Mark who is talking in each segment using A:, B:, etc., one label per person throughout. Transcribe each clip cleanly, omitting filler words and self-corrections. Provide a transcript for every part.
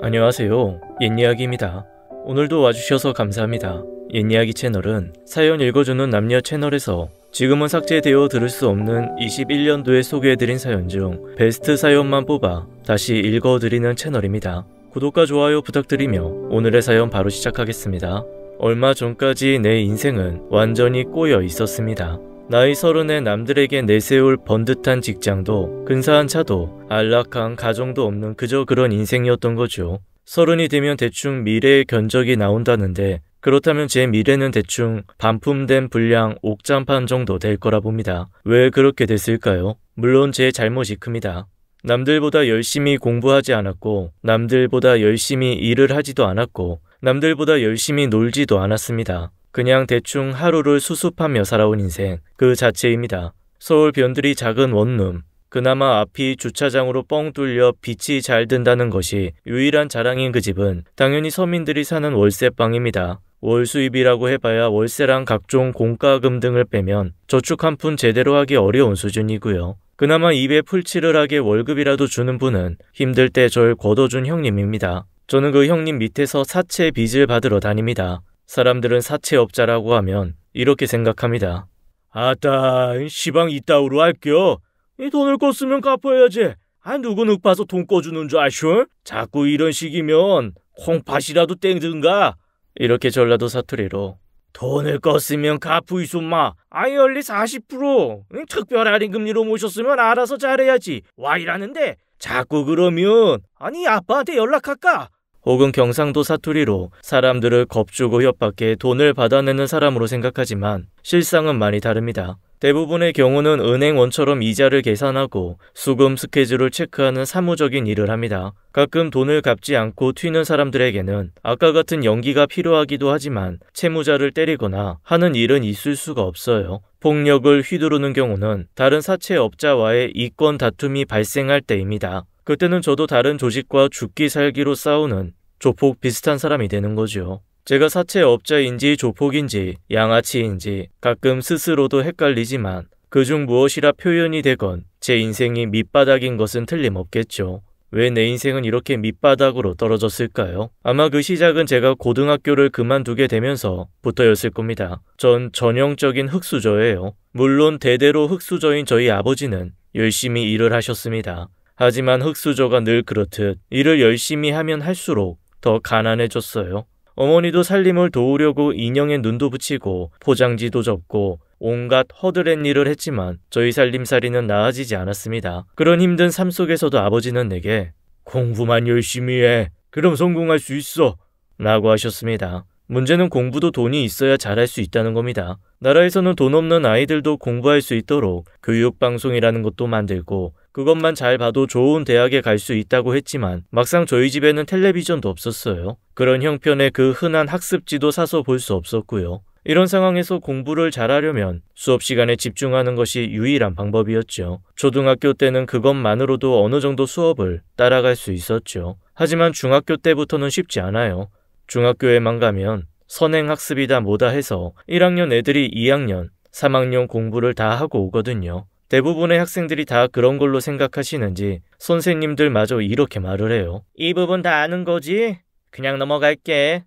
A: 안녕하세요. 옛이야기입니다. 오늘도 와주셔서 감사합니다. 옛이야기 채널은 사연 읽어주는 남녀 채널에서 지금은 삭제되어 들을 수 없는 21년도에 소개해드린 사연 중 베스트 사연만 뽑아 다시 읽어드리는 채널입니다. 구독과 좋아요 부탁드리며 오늘의 사연 바로 시작하겠습니다. 얼마 전까지 내 인생은 완전히 꼬여 있었습니다. 나이 30에 남들에게 내세울 번듯한 직장도 근사한 차도 안락한 가정도 없는 그저 그런 인생이었던 거죠. 30이 되면 대충 미래의 견적이 나온다는데 그렇다면 제 미래는 대충 반품된 분량 옥장판 정도 될 거라 봅니다. 왜 그렇게 됐을까요? 물론 제 잘못이 큽니다. 남들보다 열심히 공부하지 않았고 남들보다 열심히 일을 하지도 않았고 남들보다 열심히 놀지도 않았습니다. 그냥 대충 하루를 수습하며 살아온 인생 그 자체입니다. 서울 변두리 작은 원룸, 그나마 앞이 주차장으로 뻥 뚫려 빛이 잘 든다는 것이 유일한 자랑인 그 집은 당연히 서민들이 사는 월세방입니다. 월 수입이라고 해봐야 월세랑 각종 공과금 등을 빼면 저축 한 푼 제대로 하기 어려운 수준이고요. 그나마 입에 풀칠을 하게 월급이라도 주는 분은 힘들 때 절 걷어준 형님입니다. 저는 그 형님 밑에서 사채 빚을 받으러 다닙니다. 사람들은 사채업자라고 하면 이렇게 생각합니다. 아따, 시방 이따위로 할겨. 이 돈을 껐으면 갚아야지. 누구 늑봐서 돈 꺼주는 줄 아쇼? 자꾸 이런 식이면 콩팥이라도 땡든가. 이렇게 전라도 사투리로 돈을 껐으면 갚으이소마. 연리 40% 특별 할인 금리로 모셨으면 알아서 잘해야지. 와 이라는데 자꾸 그러면 아빠한테 연락할까? 혹은 경상도 사투리로 사람들을 겁주고 협박해 돈을 받아내는 사람으로 생각하지만 실상은 많이 다릅니다. 대부분의 경우는 은행원처럼 이자를 계산하고 수금 스케줄을 체크하는 사무적인 일을 합니다. 가끔 돈을 갚지 않고 튀는 사람들에게는 아까 같은 연기가 필요하기도 하지만 채무자를 때리거나 하는 일은 있을 수가 없어요. 폭력을 휘두르는 경우는 다른 사채업자와의 이권 다툼이 발생할 때입니다. 그때는 저도 다른 조직과 죽기 살기로 싸우는 조폭 비슷한 사람이 되는 거죠. 제가 사채업자인지 조폭인지 양아치인지 가끔 스스로도 헷갈리지만 그중 무엇이라 표현이 되건 제 인생이 밑바닥인 것은 틀림없겠죠. 왜 내 인생은 이렇게 밑바닥으로 떨어졌을까요? 아마 그 시작은 제가 고등학교를 그만두게 되면서부터였을 겁니다. 전 전형적인 흙수저예요. 물론 대대로 흙수저인 저희 아버지는 열심히 일을 하셨습니다. 하지만 흙수저가 늘 그렇듯 일을 열심히 하면 할수록 더 가난해졌어요. 어머니도 살림을 도우려고 인형에 눈도 붙이고 포장지도 접고 온갖 허드렛 일을 했지만 저희 살림살이는 나아지지 않았습니다. 그런 힘든 삶 속에서도 아버지는 내게 공부만 열심히 해. 그럼 성공할 수 있어. 라고 하셨습니다. 문제는 공부도 돈이 있어야 잘할 수 있다는 겁니다. 나라에서는 돈 없는 아이들도 공부할 수 있도록 교육방송이라는 것도 만들고 그것만 잘 봐도 좋은 대학에 갈 수 있다고 했지만 막상 저희 집에는 텔레비전도 없었어요. 그런 형편의 그 흔한 학습지도 사서 볼 수 없었고요. 이런 상황에서 공부를 잘하려면 수업 시간에 집중하는 것이 유일한 방법이었죠. 초등학교 때는 그것만으로도 어느 정도 수업을 따라갈 수 있었죠. 하지만 중학교 때부터는 쉽지 않아요. 중학교에만 가면 선행학습이다 뭐다 해서 1학년 애들이 2학년, 3학년 공부를 다 하고 오거든요. 대부분의 학생들이 다 그런 걸로 생각하시는지 선생님들마저 이렇게 말을 해요. 이 부분 다 아는 거지? 그냥 넘어갈게.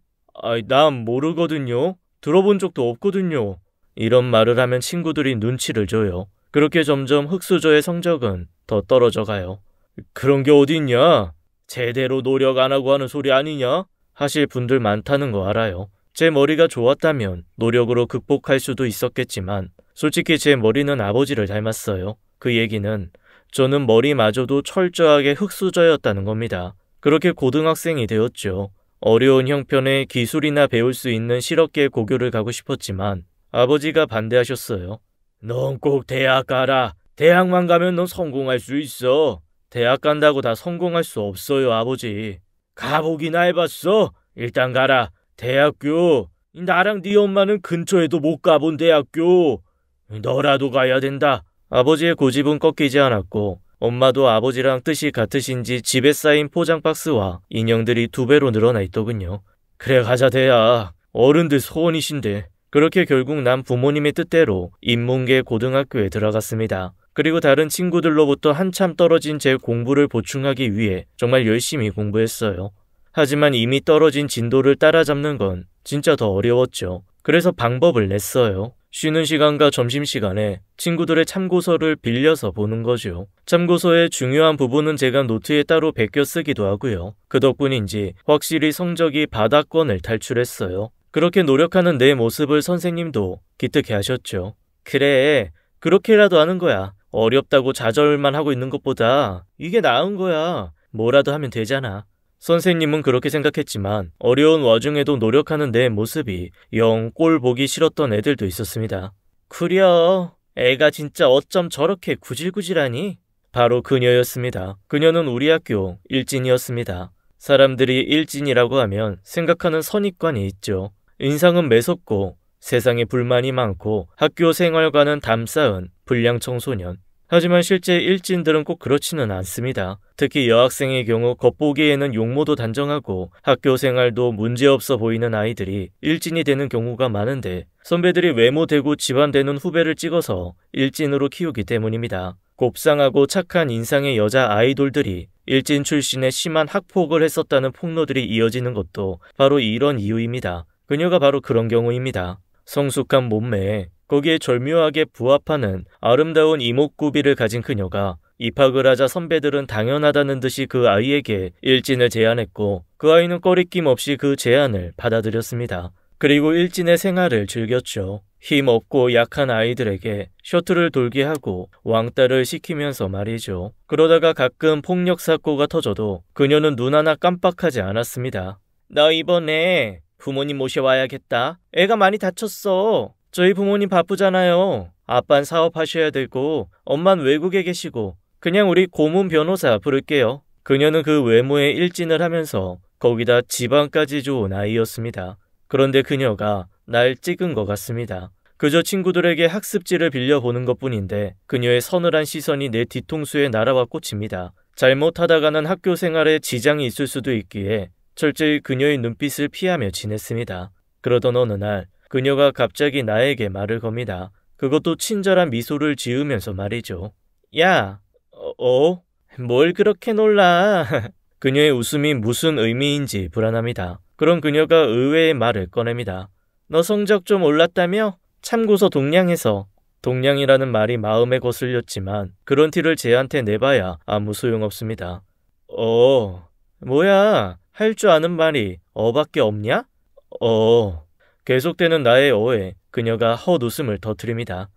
A: 난 모르거든요. 들어본 적도 없거든요. 이런 말을 하면 친구들이 눈치를 줘요. 그렇게 점점 흙수저의 성적은 더 떨어져 가요. 그런 게 어딨냐? 제대로 노력 안 하고 하는 소리 아니냐? 하실 분들 많다는 거 알아요. 제 머리가 좋았다면 노력으로 극복할 수도 있었겠지만 솔직히 제 머리는 아버지를 닮았어요. 그 얘기는 저는 머리마저도 철저하게 흙수저였다는 겁니다. 그렇게 고등학생이 되었죠. 어려운 형편의 기술이나 배울 수 있는 실업계 고교를 가고 싶었지만 아버지가 반대하셨어요. 넌 꼭 대학 가라. 대학만 가면 넌 성공할 수 있어. 대학 간다고 다 성공할 수 없어요, 아버지. 가보기나 해봤어? 일단 가라. 대학교. 나랑 네 엄마는 근처에도 못 가본 대학교. 너라도 가야 된다. 아버지의 고집은 꺾이지 않았고 엄마도 아버지랑 뜻이 같으신지 집에 쌓인 포장 박스와 인형들이 2배로 늘어나 있더군요. 그래 가자 대야. 어른들 소원이신데. 그렇게 결국 난 부모님의 뜻대로 인문계 고등학교에 들어갔습니다. 그리고 다른 친구들로부터 한참 떨어진 제 공부를 보충하기 위해 정말 열심히 공부했어요. 하지만 이미 떨어진 진도를 따라잡는 건 진짜 더 어려웠죠. 그래서 방법을 냈어요. 쉬는 시간과 점심시간에 친구들의 참고서를 빌려서 보는 거죠. 참고서의 중요한 부분은 제가 노트에 따로 베껴 쓰기도 하고요. 그 덕분인지 확실히 성적이 바닥권을 탈출했어요. 그렇게 노력하는 내 모습을 선생님도 기특해 하셨죠. 그래, 그렇게라도 하는 거야. 어렵다고 좌절만 하고 있는 것보다 이게 나은 거야. 뭐라도 하면 되잖아. 선생님은 그렇게 생각했지만 어려운 와중에도 노력하는 내 모습이 영 꼴 보기 싫었던 애들도 있었습니다. 그려, 애가 진짜 어쩜 저렇게 구질구질하니? 바로 그녀였습니다. 그녀는 우리 학교 일진이었습니다. 사람들이 일진이라고 하면 생각하는 선입관이 있죠. 인상은 매섭고 세상에 불만이 많고 학교 생활과는 담쌓은 불량 청소년. 하지만 실제 일진들은 꼭 그렇지는 않습니다. 특히 여학생의 경우 겉보기에는 용모도 단정하고 학교 생활도 문제없어 보이는 아이들이 일진이 되는 경우가 많은데 선배들이 외모되고 집안되는 후배를 찍어서 일진으로 키우기 때문입니다. 곱상하고 착한 인상의 여자 아이돌들이 일진 출신의 심한 학폭을 했었다는 폭로들이 이어지는 것도 바로 이런 이유입니다. 그녀가 바로 그런 경우입니다. 성숙한 몸매에 거기에 절묘하게 부합하는 아름다운 이목구비를 가진 그녀가 입학을 하자 선배들은 당연하다는 듯이 그 아이에게 일진을 제안했고 그 아이는 꺼리낌 없이 그 제안을 받아들였습니다. 그리고 일진의 생활을 즐겼죠. 힘없고 약한 아이들에게 셔틀을 돌게 하고 왕따를 시키면서 말이죠. 그러다가 가끔 폭력 사고가 터져도 그녀는 눈 하나 깜빡하지 않았습니다. 나 이번에 부모님 모셔와야겠다. 애가 많이 다쳤어. 저희 부모님 바쁘잖아요. 아빤 사업하셔야 되고 엄만 외국에 계시고 그냥 우리 고문 변호사 부를게요. 그녀는 그 외모에 일진을 하면서 거기다 지방까지 좋은 아이였습니다. 그런데 그녀가 날 찍은 것 같습니다. 그저 친구들에게 학습지를 빌려보는 것뿐인데 그녀의 서늘한 시선이 내 뒤통수에 날아와 꽂힙니다. 잘못하다가는 학교 생활에 지장이 있을 수도 있기에 철저히 그녀의 눈빛을 피하며 지냈습니다. 그러던 어느 날 그녀가 갑자기 나에게 말을 겁니다. 그것도 친절한 미소를 지으면서 말이죠. 야, 뭘 그렇게 놀라? 그녀의 웃음이 무슨 의미인지 불안합니다. 그럼 그녀가 의외의 말을 꺼냅니다. 너 성적 좀 올랐다며? 참고서 동량해서. 동량이라는 말이 마음에 거슬렸지만 그런 티를 쟤한테 내봐야 아무 소용없습니다. 뭐야? 할 줄 아는 말이 어밖에 없냐? 계속되는 나의 어에 그녀가 헛웃음을 터뜨립니다.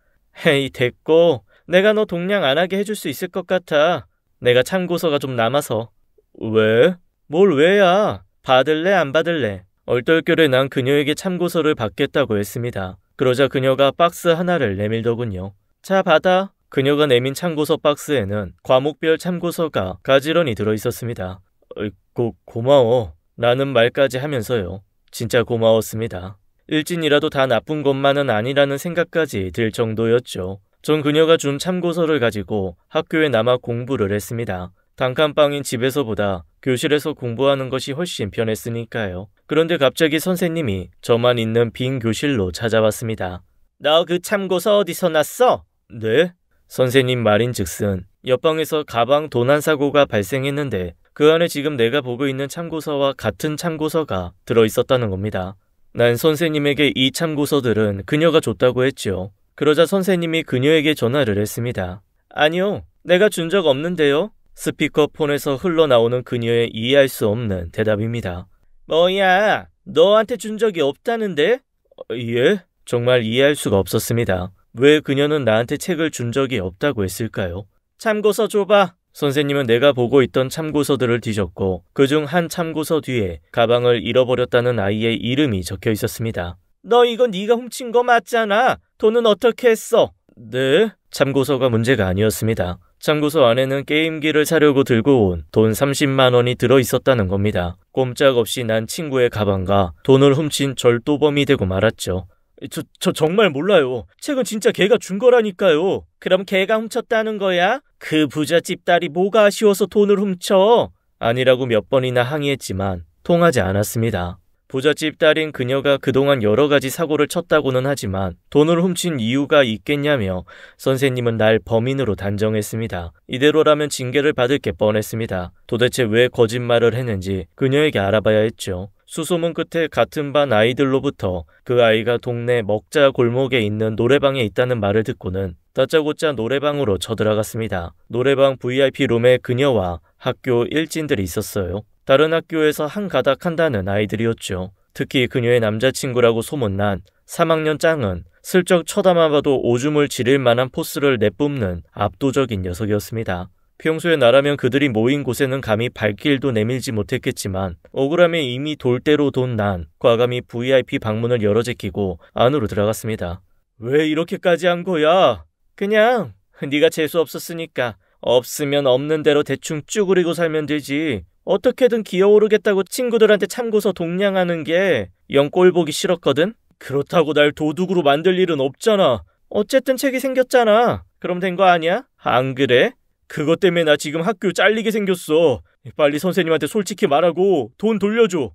A: 헤이, 됐고. 내가 너 동량 안 하게 해줄 수 있을 것 같아. 내가 참고서가 좀 남아서. 왜? 뭘 왜야? 받을래 안 받을래? 얼떨결에 난 그녀에게 참고서를 받겠다고 했습니다. 그러자 그녀가 박스 하나를 내밀더군요. 자, 받아. 그녀가 내민 참고서 박스에는 과목별 참고서가 가지런히 들어있었습니다. 고마워. 라는 말까지 하면서요. 진짜 고마웠습니다. 일진이라도 다 나쁜 것만은 아니라는 생각까지 들 정도였죠. 전 그녀가 준 참고서를 가지고 학교에 남아 공부를 했습니다. 단칸방인 집에서보다 교실에서 공부하는 것이 훨씬 편했으니까요. 그런데 갑자기 선생님이 저만 있는 빈 교실로 찾아왔습니다. 너 그 참고서 어디서 났어? 네? 선생님 말인즉슨 옆방에서 가방 도난 사고가 발생했는데 그 안에 지금 내가 보고 있는 참고서와 같은 참고서가 들어있었다는 겁니다. 난 선생님에게 이 참고서들은 그녀가 줬다고 했죠. 그러자 선생님이 그녀에게 전화를 했습니다. 아니요, 내가 준 적 없는데요. 스피커폰에서 흘러나오는 그녀의 이해할 수 없는 대답입니다. 뭐야, 너한테 준 적이 없다는데? 예? 정말 이해할 수가 없었습니다. 왜 그녀는 나한테 책을 준 적이 없다고 했을까요? 참고서 줘봐. 선생님은 내가 보고 있던 참고서들을 뒤졌고 그중 한 참고서 뒤에 가방을 잃어버렸다는 아이의 이름이 적혀 있었습니다. 너 이거 네가 훔친 거 맞잖아. 돈은 어떻게 했어? 네? 참고서가 문제가 아니었습니다. 참고서 안에는 게임기를 사려고 들고 온 돈 30만 원이 들어있었다는 겁니다. 꼼짝없이 난 친구의 가방과 돈을 훔친 절도범이 되고 말았죠. 저 정말 몰라요. 책은 진짜 걔가 준 거라니까요. 그럼 걔가 훔쳤다는 거야? 그 부잣집 딸이 뭐가 아쉬워서 돈을 훔쳐? 아니라고 몇 번이나 항의했지만 통하지 않았습니다. 부잣집 딸인 그녀가 그동안 여러 가지 사고를 쳤다고는 하지만 돈을 훔친 이유가 있겠냐며 선생님은 날 범인으로 단정했습니다. 이대로라면 징계를 받을 게 뻔했습니다. 도대체 왜 거짓말을 했는지 그녀에게 알아봐야 했죠. 수소문 끝에 같은 반 아이들로부터 그 아이가 동네 먹자 골목에 있는 노래방에 있다는 말을 듣고는 다짜고짜 노래방으로 쳐들어갔습니다. 노래방 VIP 룸에 그녀와 학교 일진들이 있었어요. 다른 학교에서 한 가닥 한다는 아이들이었죠. 특히 그녀의 남자친구라고 소문난 3학년 짱은 슬쩍 쳐다만 봐도 오줌을 지릴 만한 포스를 내뿜는 압도적인 녀석이었습니다. 평소에 나라면 그들이 모인 곳에는 감히 발길도 내밀지 못했겠지만 억울함에 이미 돌대로 돈 난 과감히 VIP 방문을 열어 제끼고 안으로 들어갔습니다. 왜 이렇게까지 한 거야? 그냥 네가 재수 없었으니까 없으면 없는 대로 대충 쭈그리고 살면 되지. 어떻게든 기어오르겠다고 친구들한테 참고서 동냥하는 게 영 꼴 보기 싫었거든? 그렇다고 날 도둑으로 만들 일은 없잖아. 어쨌든 책이 생겼잖아. 그럼 된 거 아니야? 안 그래? 그것 때문에 나 지금 학교 잘리게 생겼어. 빨리 선생님한테 솔직히 말하고 돈 돌려줘.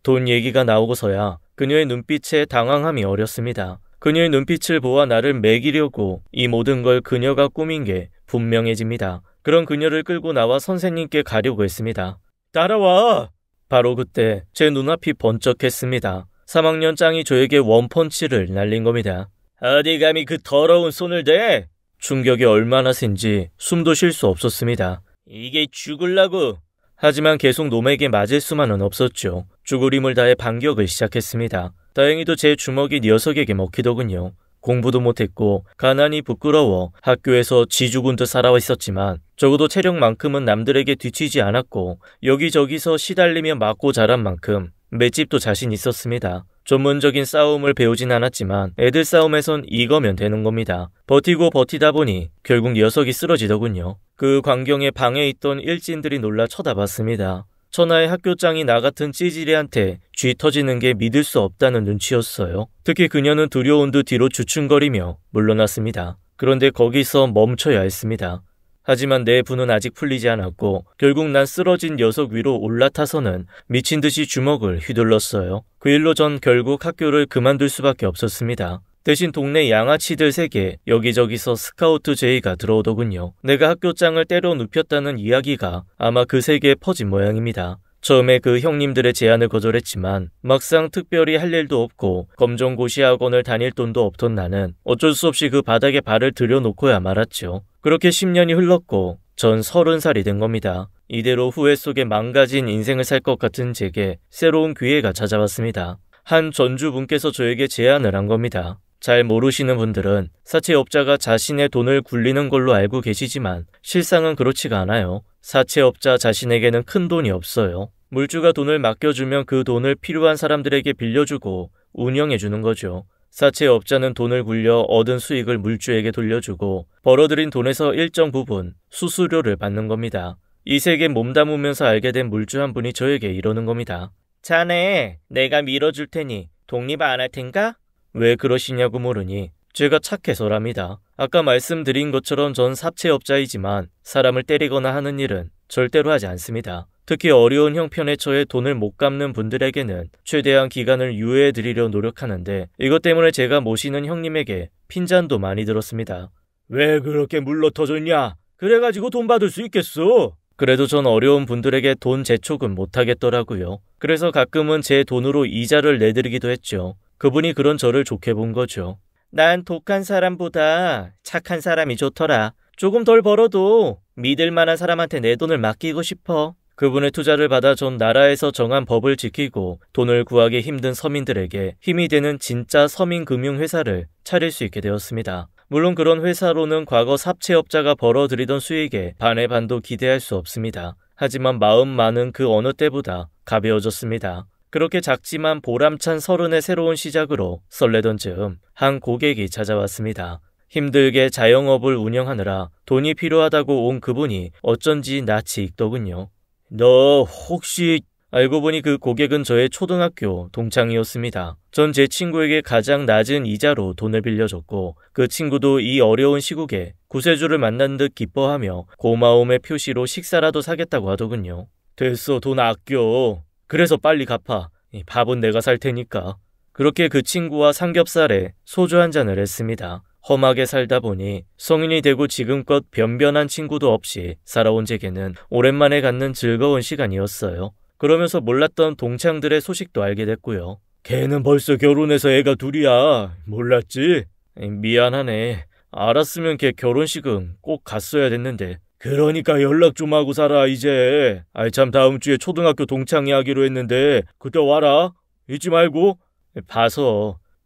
A: 돈 얘기가 나오고서야 그녀의 눈빛에 당황함이 어렸습니다. 그녀의 눈빛을 보아 나를 매기려고 이 모든 걸 그녀가 꾸민 게 분명해집니다. 그런 그녀를 끌고 나와 선생님께 가려고 했습니다. 따라와! 바로 그때 제 눈앞이 번쩍했습니다. 3학년 짱이 저에게 원펀치를 날린 겁니다. 어디 감히 그 더러운 손을 대? 충격이 얼마나 센지 숨도 쉴 수 없었습니다. 이게 죽을라고? 하지만 계속 놈에게 맞을 수만은 없었죠. 죽을 힘을 다해 반격을 시작했습니다. 다행히도 제 주먹이 녀석에게 먹히더군요. 공부도 못했고 가난이 부끄러워 학교에서 쥐죽은 듯 살아와 있었지만 적어도 체력만큼은 남들에게 뒤치지 않았고 여기저기서 시달리며 맞고 자란 만큼 맷집도 자신 있었습니다. 전문적인 싸움을 배우진 않았지만 애들 싸움에선 이거면 되는 겁니다. 버티고 버티다 보니 결국 녀석이 쓰러지더군요. 그 광경에 방에 있던 일진들이 놀라 쳐다봤습니다. 천하의 학교장이 나 같은 찌질이한테 쥐 터지는 게 믿을 수 없다는 눈치였어요. 특히 그녀는 두려운 듯 뒤로 주춤거리며 물러났습니다. 그런데 거기서 멈춰야 했습니다. 하지만 내 분은 아직 풀리지 않았고 결국 난 쓰러진 녀석 위로 올라타서는 미친 듯이 주먹을 휘둘렀어요. 그 일로 전 결국 학교를 그만둘 수밖에 없었습니다. 대신 동네 양아치들 세계 여기저기서 스카우트 제의가 들어오더군요. 내가 학교장을 때려 눕혔다는 이야기가 아마 그 세계에 퍼진 모양입니다. 처음에 그 형님들의 제안을 거절했지만 막상 특별히 할 일도 없고 검정고시 학원을 다닐 돈도 없던 나는 어쩔 수 없이 그 바닥에 발을 들여놓고야 말았죠. 그렇게 10년이 흘렀고 전 30살이 된 겁니다. 이대로 후회 속에 망가진 인생을 살 것 같은 제게 새로운 기회가 찾아왔습니다. 한 전주분께서 저에게 제안을 한 겁니다. 잘 모르시는 분들은 사채업자가 자신의 돈을 굴리는 걸로 알고 계시지만 실상은 그렇지가 않아요. 사채업자 자신에게는 큰 돈이 없어요. 물주가 돈을 맡겨주면 그 돈을 필요한 사람들에게 빌려주고 운영해주는 거죠. 사채업자는 돈을 굴려 얻은 수익을 물주에게 돌려주고 벌어들인 돈에서 일정 부분 수수료를 받는 겁니다. 이 세계 몸담으면서 알게 된 물주 한 분이 저에게 이러는 겁니다. 자네, 내가 밀어줄 테니 독립 안 할 텐가? 왜 그러시냐고 물으니 제가 착해서랍니다. 아까 말씀드린 것처럼 전 사채업자이지만 사람을 때리거나 하는 일은 절대로 하지 않습니다. 특히 어려운 형편에 처해 돈을 못 갚는 분들에게는 최대한 기간을 유예해드리려 노력하는데 이것 때문에 제가 모시는 형님에게 핀잔도 많이 들었습니다. 왜 그렇게 물러터졌냐? 그래가지고 돈 받을 수 있겠어? 그래도 전 어려운 분들에게 돈 재촉은 못하겠더라고요. 그래서 가끔은 제 돈으로 이자를 내드리기도 했죠. 그분이 그런 저를 좋게 본 거죠. 난 독한 사람보다 착한 사람이 좋더라. 조금 덜 벌어도 믿을 만한 사람한테 내 돈을 맡기고 싶어. 그분의 투자를 받아 전 나라에서 정한 법을 지키고 돈을 구하기 힘든 서민들에게 힘이 되는 진짜 서민금융회사를 차릴 수 있게 되었습니다. 물론 그런 회사로는 과거 사채업자가 벌어들이던 수익의 반의 반도 기대할 수 없습니다. 하지만 마음 많은 그 어느 때보다 가벼워졌습니다. 그렇게 작지만 보람찬 30의 새로운 시작으로 설레던 즈음 한 고객이 찾아왔습니다. 힘들게 자영업을 운영하느라 돈이 필요하다고 온 그분이 어쩐지 낯이 익더군요. 너 혹시... 알고 보니 그 고객은 저의 초등학교 동창이었습니다. 전 제 친구에게 가장 낮은 이자로 돈을 빌려줬고 그 친구도 이 어려운 시국에 구세주를 만난 듯 기뻐하며 고마움의 표시로 식사라도 사겠다고 하더군요. 됐어, 돈 아껴. 그래서 빨리 갚아. 이 밥은 내가 살 테니까. 그렇게 그 친구와 삼겹살에 소주 한 잔을 했습니다. 험하게 살다 보니 성인이 되고 지금껏 변변한 친구도 없이 살아온 제게는 오랜만에 갖는 즐거운 시간이었어요. 그러면서 몰랐던 동창들의 소식도 알게 됐고요. 걔는 벌써 결혼해서 애가 둘이야. 몰랐지? 미안하네. 알았으면 걔 결혼식은 꼭 갔어야 됐는데. 그러니까 연락 좀 하고 살아 이제. 아이 참 다음 주에 초등학교 동창회 하기로 했는데 그때 와라. 잊지 말고.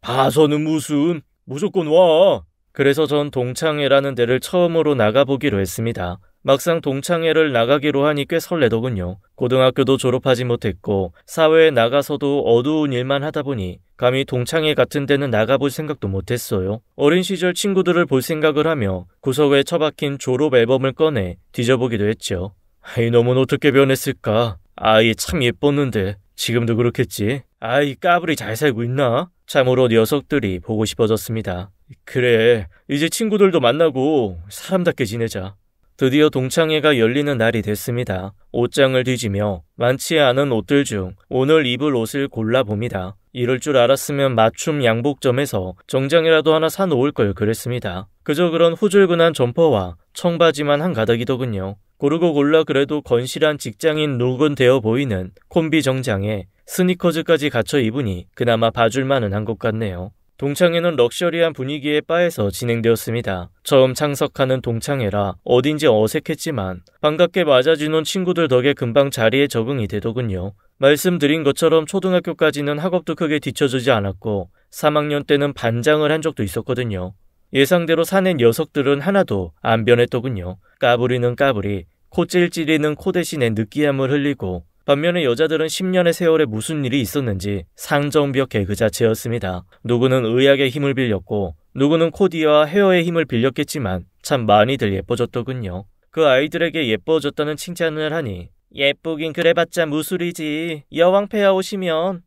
A: 봐서는 무슨. 무조건 와. 그래서 전 동창회라는 데를 처음으로 나가보기로 했습니다. 막상 동창회를 나가기로 하니 꽤 설레더군요. 고등학교도 졸업하지 못했고 사회에 나가서도 어두운 일만 하다 보니 감히 동창회 같은 데는 나가볼 생각도 못했어요. 어린 시절 친구들을 볼 생각을 하며 구석에 처박힌 졸업 앨범을 꺼내 뒤져보기도 했죠. 아이 놈은 어떻게 변했을까? 아이 참 예뻤는데 지금도 그렇겠지? 아이 까불이 잘 살고 있나? 참으로 녀석들이 보고 싶어졌습니다. 그래 이제 친구들도 만나고 사람답게 지내자. 드디어 동창회가 열리는 날이 됐습니다. 옷장을 뒤지며 많지 않은 옷들 중 오늘 입을 옷을 골라봅니다. 이럴 줄 알았으면 맞춤 양복점에서 정장이라도 하나 사놓을 걸 그랬습니다. 그저 그런 후줄근한 점퍼와 청바지만 한가닥이더군요. 고르고 골라 그래도 건실한 직장인 룩은 되어 보이는 콤비 정장에 스니커즈까지 갖춰 입으니 그나마 봐줄만은 한 것 같네요. 동창회는 럭셔리한 분위기의 바에서 진행되었습니다. 처음 창석하는 동창회라 어딘지 어색했지만 반갑게 맞아주는 친구들 덕에 금방 자리에 적응이 되더군요. 말씀드린 것처럼 초등학교까지는 학업도 크게 뒤처지지 않았고 3학년 때는 반장을 한 적도 있었거든요. 예상대로 사내 녀석들은 하나도 안 변했더군요. 까불이는 까불이, 콧질 찌리는 코 대신에 느끼함을 흘리고 반면에 여자들은 10년의 세월에 무슨 일이 있었는지 상정벽 개그 자체였습니다. 누구는 의학의 힘을 빌렸고 누구는 코디와 헤어의 힘을 빌렸겠지만 참 많이들 예뻐졌더군요. 그 아이들에게 예뻐졌다는 칭찬을 하니 예쁘긴 그래봤자 무술이지. 여왕폐하 오시면.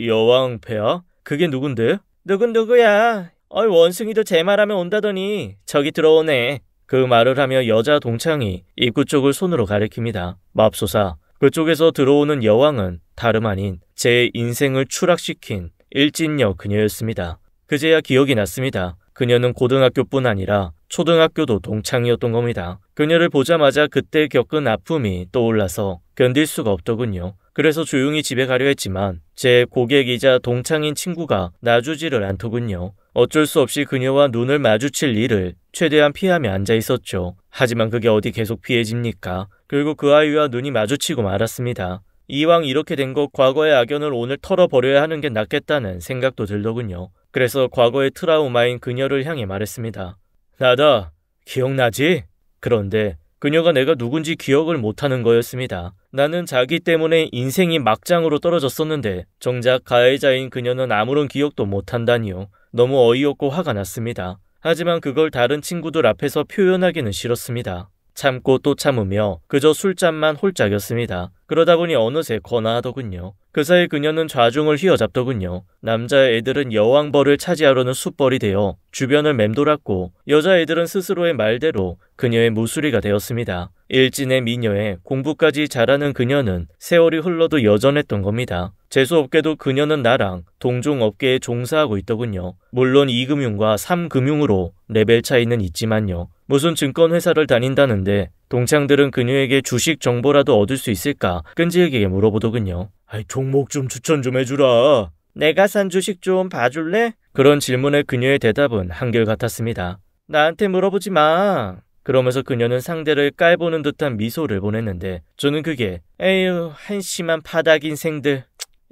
A: 여왕폐하? 그게 누군데? 누구야? 원숭이도 제 말하면 온다더니 저기 들어오네. 그 말을 하며 여자 동창이 입구 쪽을 손으로 가리킵니다. 맙소사. 그쪽에서 들어오는 여왕은 다름 아닌 제 인생을 추락시킨 일진녀 그녀였습니다. 그제야 기억이 났습니다. 그녀는 고등학교뿐 아니라 초등학교도 동창이었던 겁니다. 그녀를 보자마자 그때 겪은 아픔이 떠올라서 견딜 수가 없더군요. 그래서 조용히 집에 가려 했지만 제 고객이자 동창인 친구가 놔주지를 않더군요. 어쩔 수 없이 그녀와 눈을 마주칠 일을 최대한 피하며 앉아 있었죠. 하지만 그게 어디 계속 피해집니까? 결국 그 아이와 눈이 마주치고 말았습니다. 이왕 이렇게 된 것 과거의 악연을 오늘 털어버려야 하는 게 낫겠다는 생각도 들더군요. 그래서 과거의 트라우마인 그녀를 향해 말했습니다. 나다. 기억나지? 그런데 그녀가 내가 누군지 기억을 못하는 거였습니다. 나는 자기 때문에 인생이 막장으로 떨어졌었는데 정작 가해자인 그녀는 아무런 기억도 못한다니요. 너무 어이없고 화가 났습니다. 하지만 그걸 다른 친구들 앞에서 표현하기는 싫었습니다. 참고 또 참으며 그저 술잔만 홀짝였습니다. 그러다 보니 어느새 권하하더군요. 그 사이 그녀는 좌중을 휘어잡더군요. 남자애들은 여왕벌을 차지하려는 숫벌이 되어 주변을 맴돌았고 여자애들은 스스로의 말대로 그녀의 무수리가 되었습니다. 일진의 미녀에 공부까지 잘하는 그녀는 세월이 흘러도 여전했던 겁니다. 재수없게도 그녀는 나랑 동종업계에 종사하고 있더군요. 물론 2금융과 3금융으로 레벨 차이는 있지만요. 무슨 증권회사를 다닌다는데 동창들은 그녀에게 주식 정보라도 얻을 수 있을까 끈질기게 물어보더군요. 종목 좀 추천 좀 해주라. 내가 산 주식 좀 봐줄래? 그런 질문에 그녀의 대답은 한결같았습니다. 나한테 물어보지 마. 그러면서 그녀는 상대를 깔보는 듯한 미소를 보냈는데 저는 그게 에휴 한심한 바닥 인생들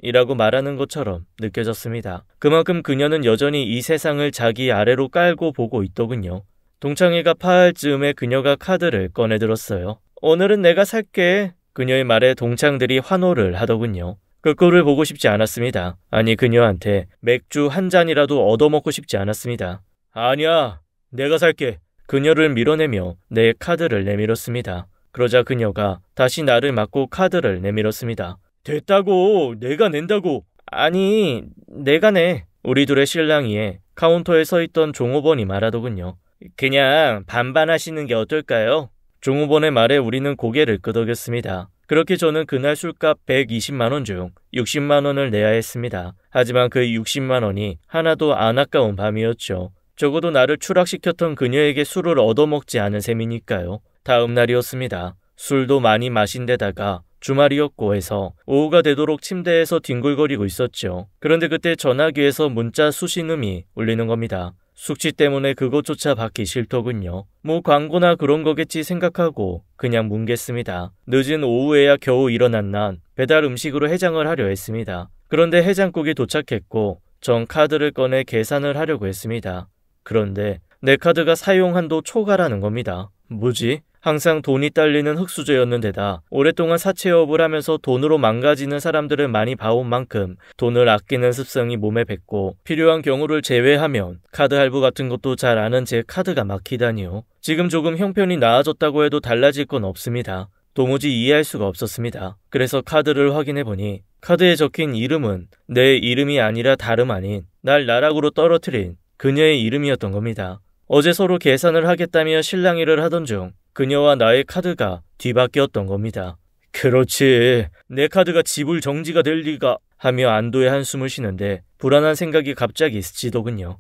A: 이라고 말하는 것처럼 느껴졌습니다. 그만큼 그녀는 여전히 이 세상을 자기 아래로 깔고 보고 있더군요. 동창회가 파할 즈음에 그녀가 카드를 꺼내들었어요. 오늘은 내가 살게. 그녀의 말에 동창들이 환호를 하더군요. 그 꼴을 보고 싶지 않았습니다. 아니 그녀한테 맥주 한 잔이라도 얻어먹고 싶지 않았습니다. 아니야, 내가 살게. 그녀를 밀어내며 내 카드를 내밀었습니다. 그러자 그녀가 다시 나를 맞고 카드를 내밀었습니다. 됐다고, 내가 낸다고. 아니, 내가 내. 우리 둘의 실랑이에 카운터에 서있던 종업원이 말하더군요. 그냥 반반하시는 게 어떨까요? 종업원의 말에 우리는 고개를 끄덕였습니다. 그렇게 저는 그날 술값 120만 원 중 60만 원을 내야 했습니다. 하지만 그 60만 원이 하나도 안 아까운 밤이었죠. 적어도 나를 추락시켰던 그녀에게 술을 얻어먹지 않은 셈이니까요. 다음 날이었습니다. 술도 많이 마신 데다가 주말이었고 해서 오후가 되도록 침대에서 뒹굴거리고 있었죠. 그런데 그때 전화기에서 문자 수신음이 울리는 겁니다. 숙취 때문에 그것조차 받기 싫더군요. 뭐 광고나 그런 거겠지 생각하고 그냥 뭉갰습니다. 늦은 오후에야 겨우 일어난 난 배달 음식으로 해장을 하려 했습니다. 그런데 해장국이 도착했고 전 카드를 꺼내 계산을 하려고 했습니다. 그런데 내 카드가 사용 한도 초과라는 겁니다. 뭐지? 항상 돈이 딸리는 흙수저였는데다 오랫동안 사채업을 하면서 돈으로 망가지는 사람들을 많이 봐온 만큼 돈을 아끼는 습성이 몸에 뱄고 필요한 경우를 제외하면 카드 할부 같은 것도 잘 아는 제 카드가 막히다니요. 지금 조금 형편이 나아졌다고 해도 달라질 건 없습니다. 도무지 이해할 수가 없었습니다. 그래서 카드를 확인해보니 카드에 적힌 이름은 내 이름이 아니라 다름 아닌 날 나락으로 떨어뜨린 그녀의 이름이었던 겁니다. 어제 서로 계산을 하겠다며 실랑이를 하던 중 그녀와 나의 카드가 뒤바뀌었던 겁니다. 그렇지. 내 카드가 지불 정지가 될 리가 하며 안도의 한숨을 쉬는데 불안한 생각이 갑자기 스치더군요.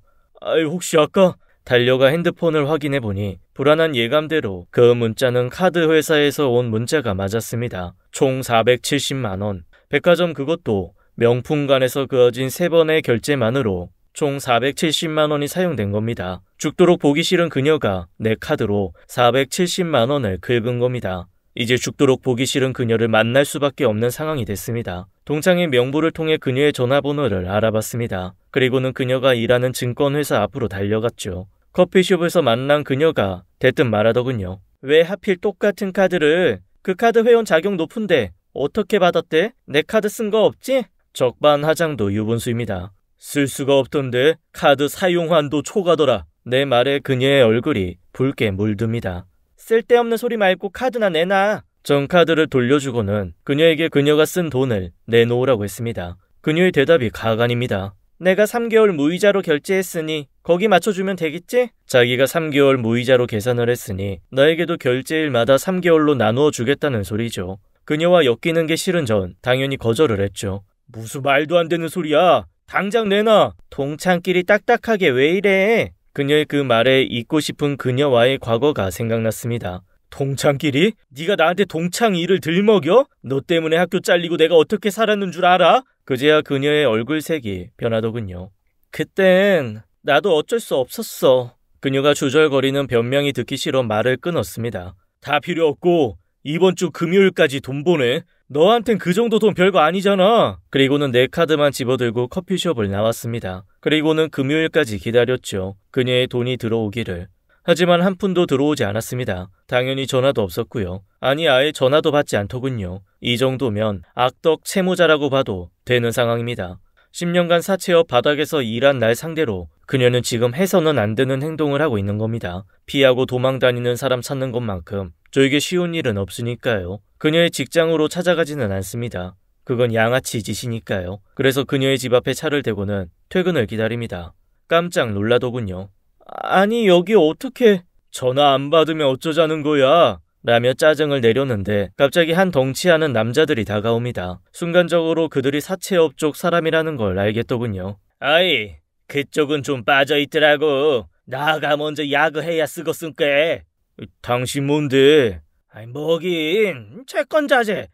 A: 혹시 아까 달려가 핸드폰을 확인해보니 불안한 예감대로 그 문자는 카드 회사에서 온 문자가 맞았습니다. 총 470만 원. 백화점 그것도 명품관에서 그어진 3번의 결제만으로 총 470만 원이 사용된 겁니다. 죽도록 보기 싫은 그녀가 내 카드로 470만 원을 긁은 겁니다. 이제 죽도록 보기 싫은 그녀를 만날 수밖에 없는 상황이 됐습니다. 동창의 명부를 통해 그녀의 전화번호를 알아봤습니다. 그리고는 그녀가 일하는 증권회사 앞으로 달려갔죠. 커피숍에서 만난 그녀가 대뜸 말하더군요. 왜 하필 똑같은 카드를? 그 카드 회원 자격 높은데 어떻게 받았대? 내 카드 쓴 거 없지? 적반하장도 유분수입니다. 쓸 수가 없던데 카드 사용 한도 초과더라. 내 말에 그녀의 얼굴이 붉게 물듭니다. 쓸데없는 소리 말고 카드나 내놔. 전 카드를 돌려주고는 그녀에게 그녀가 쓴 돈을 내놓으라고 했습니다. 그녀의 대답이 가관입니다. 내가 3개월 무이자로 결제했으니 거기 맞춰주면 되겠지? 자기가 3개월 무이자로 계산을 했으니 나에게도 결제일마다 3개월로 나누어 주겠다는 소리죠. 그녀와 엮이는 게 싫은 전 당연히 거절을 했죠. 무슨 말도 안 되는 소리야. 당장 내놔. 동창끼리 딱딱하게 왜 이래? 그녀의 그 말에 잊고 싶은 그녀와의 과거가 생각났습니다. 동창끼리? 네가 나한테 동창 일을 들먹여? 너 때문에 학교 잘리고 내가 어떻게 살았는 줄 알아? 그제야 그녀의 얼굴색이 변하더군요. 그땐 나도 어쩔 수 없었어. 그녀가 주절거리는 변명이 듣기 싫어 말을 끊었습니다. 다 필요 없고 이번 주 금요일까지 돈 보내. 너한텐 그 정도 돈 별거 아니잖아. 그리고는 내 카드만 집어들고 커피숍을 나왔습니다. 그리고는 금요일까지 기다렸죠. 그녀의 돈이 들어오기를. 하지만 한 푼도 들어오지 않았습니다. 당연히 전화도 없었고요. 아니 아예 전화도 받지 않더군요. 이 정도면 악덕 채무자라고 봐도 되는 상황입니다. 10년간 사채업 바닥에서 일한 날 상대로 그녀는 지금 해서는 안 되는 행동을 하고 있는 겁니다. 피하고 도망다니는 사람 찾는 것만큼 저에게 쉬운 일은 없으니까요. 그녀의 직장으로 찾아가지는 않습니다. 그건 양아치 짓이니까요. 그래서 그녀의 집 앞에 차를 대고는 퇴근을 기다립니다. 깜짝 놀라더군요. 아니 여기 어떻게 전화 안 받으면 어쩌자는 거야? 라며 짜증을 내려는데 갑자기 한 덩치하는 남자들이 다가옵니다. 순간적으로 그들이 사채업 쪽 사람이라는 걸 알겠더군요. 아이 그쪽은 좀 빠져있더라고. 나가 먼저 야그해야 쓰겄음께. 당신 뭔데? 아이 뭐긴 채권 자제.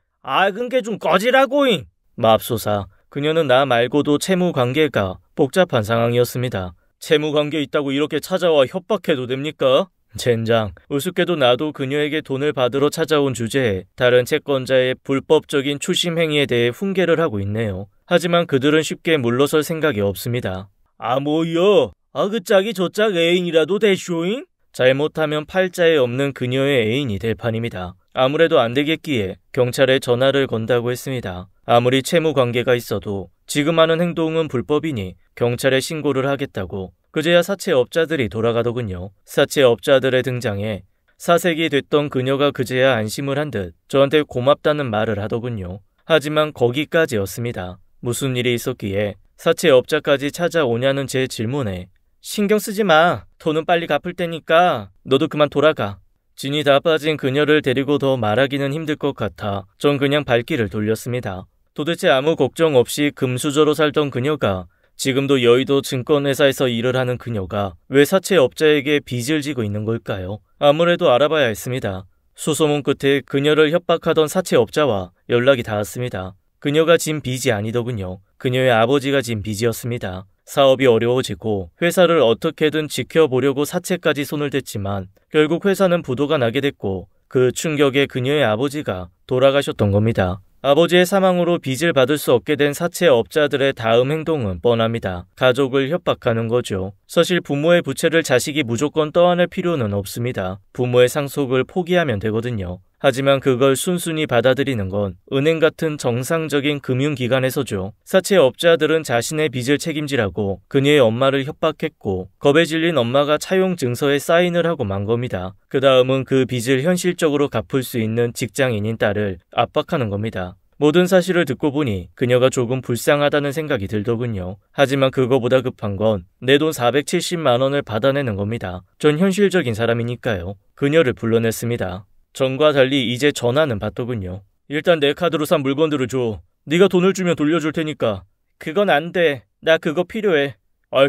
A: 근게 좀 꺼지라고잉. 맙소사 그녀는 나 말고도 채무 관계가 복잡한 상황이었습니다. 채무 관계 있다고 이렇게 찾아와 협박해도 됩니까? 젠장, 우습게도 나도 그녀에게 돈을 받으러 찾아온 주제에 다른 채권자의 불법적인 추심 행위에 대해 훈계를 하고 있네요. 하지만 그들은 쉽게 물러설 생각이 없습니다. 뭐여? 그 짝이 저 짝 애인이라도 되쇼잉? 잘못하면 팔자에 없는 그녀의 애인이 될 판입니다. 아무래도 안 되겠기에 경찰에 전화를 건다고 했습니다. 아무리 채무 관계가 있어도 지금 하는 행동은 불법이니 경찰에 신고를 하겠다고. 그제야 사채업자들이 돌아가더군요. 사채업자들의 등장에 사색이 됐던 그녀가 그제야 안심을 한 듯 저한테 고맙다는 말을 하더군요. 하지만 거기까지였습니다. 무슨 일이 있었기에 사채업자까지 찾아오냐는 제 질문에 신경 쓰지 마. 돈은 빨리 갚을 테니까 너도 그만 돌아가. 진이 다 빠진 그녀를 데리고 더 말하기는 힘들 것 같아 전 그냥 발길을 돌렸습니다. 도대체 아무 걱정 없이 금수저로 살던 그녀가, 지금도 여의도 증권회사에서 일을 하는 그녀가 왜 사채업자에게 빚을 지고 있는 걸까요? 아무래도 알아봐야 했습니다. 수소문 끝에 그녀를 협박하던 사채업자와 연락이 닿았습니다. 그녀가 진 빚이 아니더군요. 그녀의 아버지가 진 빚이었습니다. 사업이 어려워지고 회사를 어떻게든 지켜보려고 사채까지 손을 댔지만 결국 회사는 부도가 나게 됐고 그 충격에 그녀의 아버지가 돌아가셨던 겁니다. 아버지의 사망으로 빚을 받을 수 없게 된 사채업자들의 다음 행동은 뻔합니다. 가족을 협박하는 거죠. 사실 부모의 부채를 자식이 무조건 떠안을 필요는 없습니다. 부모의 상속을 포기하면 되거든요. 하지만 그걸 순순히 받아들이는 건 은행 같은 정상적인 금융기관에서죠. 사채업자들은 자신의 빚을 책임지라고 그녀의 엄마를 협박했고 겁에 질린 엄마가 차용 증서에 사인을 하고 만 겁니다. 그 다음은 그 빚을 현실적으로 갚을 수 있는 직장인인 딸을 압박하는 겁니다. 모든 사실을 듣고 보니 그녀가 조금 불쌍하다는 생각이 들더군요. 하지만 그거보다 급한 건 내 돈 470만 원을 받아내는 겁니다. 전 현실적인 사람이니까요. 그녀를 불러냈습니다. 전과 달리 이제 전화는 받더군요. 일단 내 카드로 산 물건들을 줘. 네가 돈을 주면 돌려줄 테니까. 그건 안 돼. 나 그거 필요해.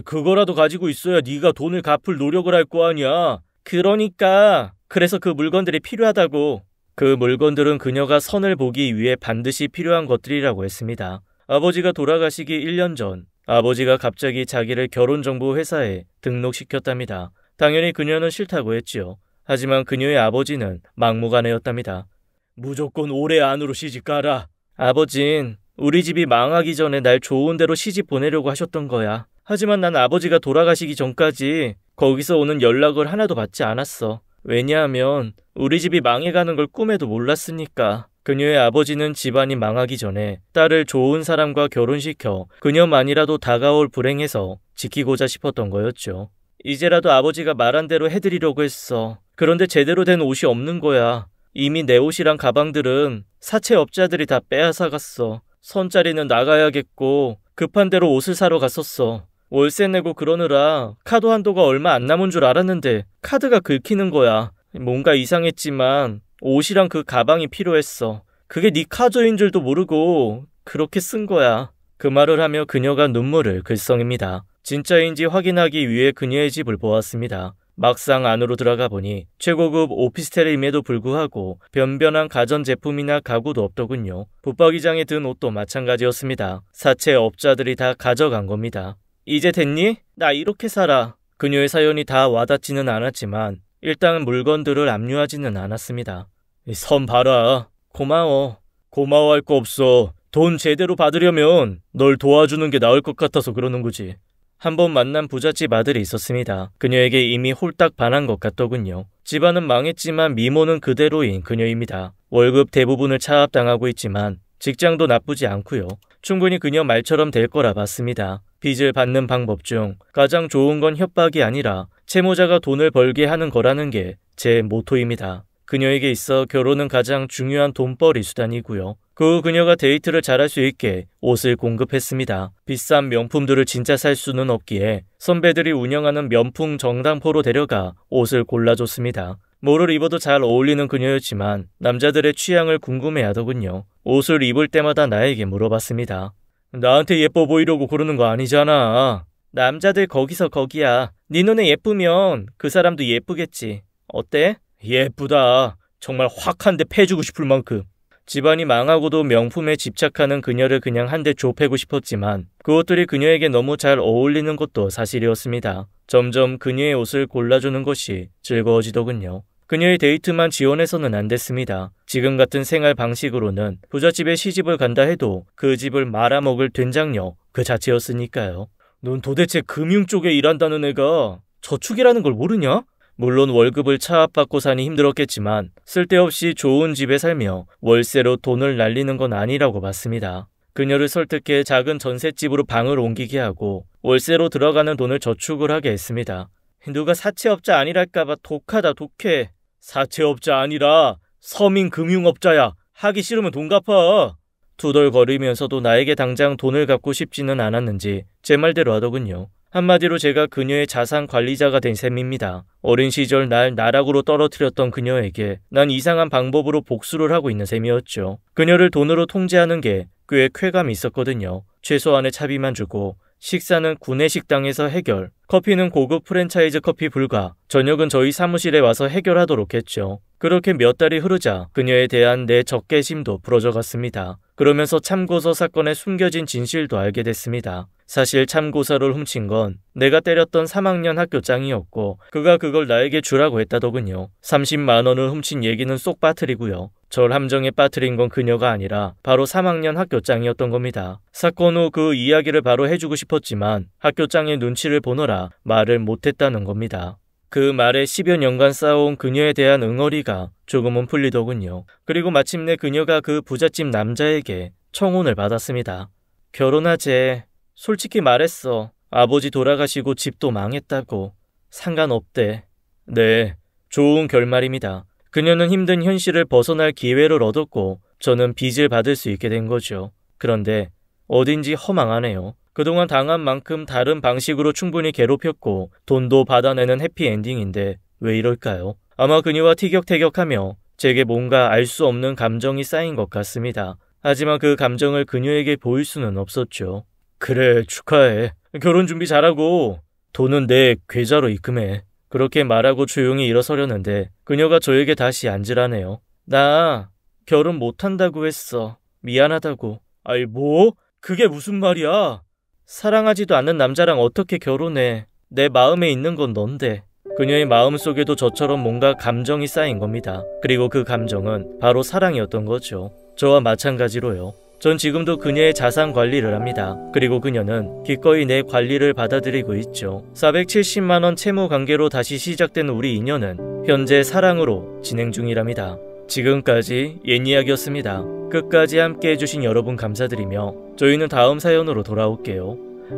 A: 그거라도 가지고 있어야 네가 돈을 갚을 노력을 할 거 아니야. 그러니까. 그래서 그 물건들이 필요하다고. 그 물건들은 그녀가 선을 보기 위해 반드시 필요한 것들이라고 했습니다. 아버지가 돌아가시기 1년 전 아버지가 갑자기 자기를 결혼정보회사에 등록시켰답니다. 당연히 그녀는 싫다고 했지요. 하지만 그녀의 아버지는 막무가내였답니다. 무조건 올해 안으로 시집 가라. 아버진 우리 집이 망하기 전에 날 좋은 데로 시집 보내려고 하셨던 거야. 하지만 난 아버지가 돌아가시기 전까지 거기서 오는 연락을 하나도 받지 않았어. 왜냐하면 우리 집이 망해가는 걸 꿈에도 몰랐으니까. 그녀의 아버지는 집안이 망하기 전에 딸을 좋은 사람과 결혼시켜 그녀만이라도 다가올 불행에서 지키고자 싶었던 거였죠. 이제라도 아버지가 말한 대로 해드리려고 했어. 그런데 제대로 된 옷이 없는 거야. 이미 내 옷이랑 가방들은 사채업자들이 다 빼앗아갔어. 선짜리는 나가야겠고 급한 대로 옷을 사러 갔었어. 월세 내고 그러느라 카드 한도가 얼마 안 남은 줄 알았는데 카드가 긁히는 거야. 뭔가 이상했지만 옷이랑 그 가방이 필요했어. 그게 네 카드인 줄도 모르고 그렇게 쓴 거야. 그 말을 하며 그녀가 눈물을 글썽입니다. 진짜인지 확인하기 위해 그녀의 집을 보았습니다. 막상 안으로 들어가 보니 최고급 오피스텔임에도 불구하고 변변한 가전제품이나 가구도 없더군요. 붙박이장에 든 옷도 마찬가지였습니다. 사채업자들이 다 가져간 겁니다. 이제 됐니? 나 이렇게 살아. 그녀의 사연이 다 와닿지는 않았지만 일단 물건들을 압류하지는 않았습니다. 선 봐라. 고마워. 고마워할 거 없어. 돈 제대로 받으려면 널 도와주는 게 나을 것 같아서 그러는 거지. 한번 만난 부잣집 아들이 있었습니다. 그녀에게 이미 홀딱 반한 것 같더군요. 집안은 망했지만 미모는 그대로인 그녀입니다. 월급 대부분을 차압당하고 있지만 직장도 나쁘지 않고요. 충분히 그녀 말처럼 될 거라 봤습니다. 빚을 받는 방법 중 가장 좋은 건 협박이 아니라 채무자가 돈을 벌게 하는 거라는 게 제 모토입니다. 그녀에게 있어 결혼은 가장 중요한 돈벌이 수단이고요. 그 후 그녀가 데이트를 잘할 수 있게 옷을 공급했습니다. 비싼 명품들을 진짜 살 수는 없기에 선배들이 운영하는 명품 정당포로 데려가 옷을 골라줬습니다. 뭐를 입어도 잘 어울리는 그녀였지만 남자들의 취향을 궁금해하더군요. 옷을 입을 때마다 나에게 물어봤습니다. 나한테 예뻐 보이려고 그러는 거 아니잖아. 남자들 거기서 거기야. 네 눈에 예쁘면 그 사람도 예쁘겠지. 어때? 예쁘다. 정말 확 한 대 패주고 싶을 만큼. 집안이 망하고도 명품에 집착하는 그녀를 그냥 한 대 좁히고 싶었지만 그것들이 그녀에게 너무 잘 어울리는 것도 사실이었습니다. 점점 그녀의 옷을 골라주는 것이 즐거워지더군요. 그녀의 데이트만 지원해서는 안 됐습니다. 지금 같은 생활 방식으로는 부잣집에 시집을 간다 해도 그 집을 말아먹을 된장녀 그 자체였으니까요. 넌 도대체 금융 쪽에 일한다는 애가 저축이라는 걸 모르냐? 물론 월급을 차압받고 사니 힘들었겠지만 쓸데없이 좋은 집에 살며 월세로 돈을 날리는 건 아니라고 봤습니다. 그녀를 설득해 작은 전셋집으로 방을 옮기게 하고 월세로 들어가는 돈을 저축을 하게 했습니다. 누가 사채업자 아니랄까봐 독하다 독해. 사채업자 아니라 서민금융업자야. 하기 싫으면 돈 갚아. 투덜거리면서도 나에게 당장 돈을 갚고 싶지는 않았는지 제 말대로 하더군요. 한마디로 제가 그녀의 자산 관리자가 된 셈입니다. 어린 시절 날 나락으로 떨어뜨렸던 그녀에게 난 이상한 방법으로 복수를 하고 있는 셈이었죠. 그녀를 돈으로 통제하는 게 꽤 쾌감이 있었거든요. 최소한의 차비만 주고 식사는 구내 식당에서 해결, 커피는 고급 프랜차이즈 커피 불가, 저녁은 저희 사무실에 와서 해결하도록 했죠. 그렇게 몇 달이 흐르자 그녀에 대한 내 적개심도 부러져 갔습니다. 그러면서 참고서 사건에 숨겨진 진실도 알게 됐습니다. 사실 참고서를 훔친 건 내가 때렸던 3학년 학교장이었고 그가 그걸 나에게 주라고 했다더군요. 30만 원을 훔친 얘기는 쏙 빠뜨리고요. 절 함정에 빠뜨린 건 그녀가 아니라 바로 3학년 학교장이었던 겁니다. 사건 후 그 이야기를 바로 해주고 싶었지만 학교장의 눈치를 보느라 말을 못했다는 겁니다. 그 말에 10여 년간 쌓아온 그녀에 대한 응어리가 조금은 풀리더군요. 그리고 마침내 그녀가 그 부잣집 남자에게 청혼을 받았습니다. 결혼하재. 솔직히 말했어. 아버지 돌아가시고 집도 망했다고. 상관없대. 네, 좋은 결말입니다. 그녀는 힘든 현실을 벗어날 기회를 얻었고 저는 빚을 받을 수 있게 된 거죠. 그런데 어딘지 허망하네요. 그동안 당한 만큼 다른 방식으로 충분히 괴롭혔고 돈도 받아내는 해피엔딩인데 왜 이럴까요? 아마 그녀와 티격태격하며 제게 뭔가 알 수 없는 감정이 쌓인 것 같습니다. 하지만 그 감정을 그녀에게 보일 수는 없었죠. 그래, 축하해. 결혼 준비 잘하고 돈은 내 계좌로 입금해. 그렇게 말하고 조용히 일어서려는데 그녀가 저에게 다시 앉으라네요. 나 결혼 못한다고 했어. 미안하다고. 아이 뭐? 그게 무슨 말이야? 사랑하지도 않는 남자랑 어떻게 결혼해. 내 마음에 있는 건 넌데. 그녀의 마음속에도 저처럼 뭔가 감정이 쌓인 겁니다. 그리고 그 감정은 바로 사랑이었던 거죠. 저와 마찬가지로요. 전 지금도 그녀의 자산 관리를 합니다. 그리고 그녀는 기꺼이 내 관리를 받아들이고 있죠. 470만 원 채무 관계로 다시 시작된 우리 인연은 현재 사랑으로 진행 중이랍니다. 지금까지 옛 이야기였습니다. 끝까지 함께 해주신 여러분 감사드리며 저희는 다음 사연으로 돌아올게요.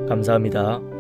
A: 감사합니다.